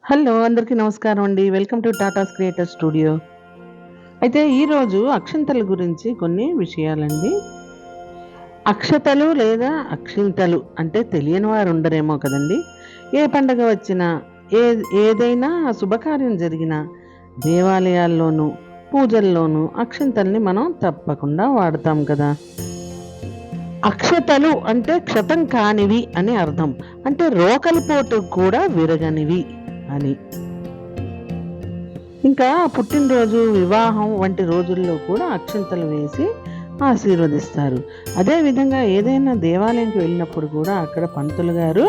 Hello అందరికీ నమస్కారం అండి. Welcome to Tatas creator studio. అయితే ఈరోజు అక్షింతల గురించి కొన్ని విషయాలండి. అక్షతలు లేదా అక్షింతలు అంటే తెలియని వారు ఉండరేమో కదండి. ఏ పండగ వచ్చినా, ఏ ఏదైనా శుభకార్యం జరిగినా దేవాలయాల్లోనూ, పూజల్లోనూ అక్షింతల్ని మనం తప్పకుండా వాడతాం కదా. అక్షతలు అంటే క్షతం కానివి అని అర్థం. అంటే రోకలి పోటు కూడా విరగనివి అని. ఇంకా పుట్టినరోజు, వివాహం వంటి రోజుల్లో కూడా అక్షింతలు వేసి ఆశీర్వదిస్తారు. అదేవిధంగా ఏదైనా దేవాలయంకి వెళ్ళినప్పుడు కూడా అక్కడ పంతులు గారు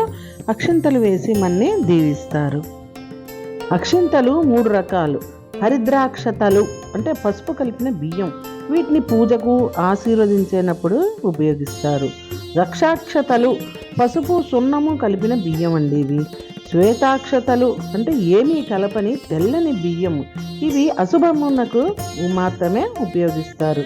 అక్షింతలు వేసి మన్ని దీవిస్తారు. అక్షింతలు 3 రకాలు. హరిద్రాక్షతలు అంటే పసుపు కలిపిన బియ్యం, వీటిని పూజకు ఆశీర్వదించేటప్పుడు ఉపయోగిస్తారు. రక్షాక్షతలు పసుపు సున్నము కలిపిన బియ్యం అండి ఇవి. శ్వేతాక్షతలు అంటే ఏమీ కలపని తెల్లని బియ్యం, ఇవి అశుభమునకు మాత్రమే ఉపయోగిస్తారు.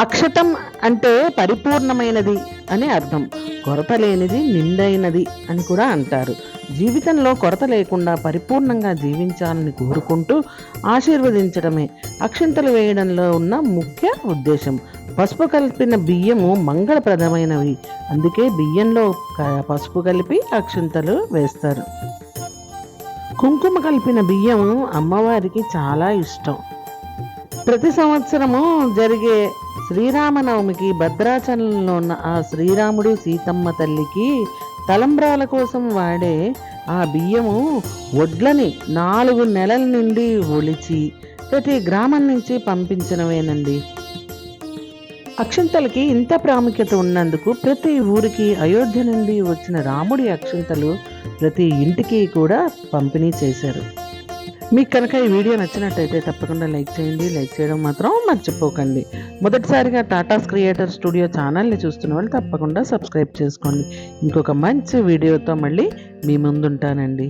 అక్షతం అంటే పరిపూర్ణమైనది అని అర్థం. కొరత లేనిది, నిండైనది అని కూడా అంటారు. జీవితంలో కొరత లేకుండా పరిపూర్ణంగా జీవించాలని కోరుకుంటూ ఆశీర్వదించడమే అక్షింతలు వేయడంలో ఉన్న ముఖ్య ఉద్దేశం. పసుపు కలిపిన బియ్యము మంగళప్రదమైనవి, అందుకే బియ్యంలో పసుపు కలిపి అక్షింతలు వేస్తారు. కుంకుమ కలిపిన బియ్యము అమ్మవారికి చాలా ఇష్టం. ప్రతి సంవత్సరము జరిగే శ్రీరామనవమికి భద్రాచలంలో ఉన్న ఆ శ్రీరాముడి సీతమ్మ తల్లికి తలంబ్రాల కోసం వాడే ఆ బియ్యము వడ్లని 4 నెలల నుండి ఒలిచి ప్రతి గ్రామం నుంచి పంపించినవేనండి. అక్షింతలకి ఇంత ప్రాముఖ్యత ఉన్నందుకు ప్రతి ఊరికి అయోధ్య నుండి వచ్చిన రాముడి అక్షింతలు ప్రతి ఇంటికి కూడా పంపిణీ చేశారు. మీకు కనుక ఈ వీడియో నచ్చినట్టయితే తప్పకుండా లైక్ చేయండి. లైక్ చేయడం మాత్రం మర్చిపోకండి. మొదటిసారిగా టాటాస్ క్రియేటర్ స్టూడియో ఛానల్ని చూస్తున్న వాళ్ళు తప్పకుండా సబ్స్క్రైబ్ చేసుకోండి. ఇంకొక మంచి వీడియోతో మళ్ళీ మీ ముందుంటానండి.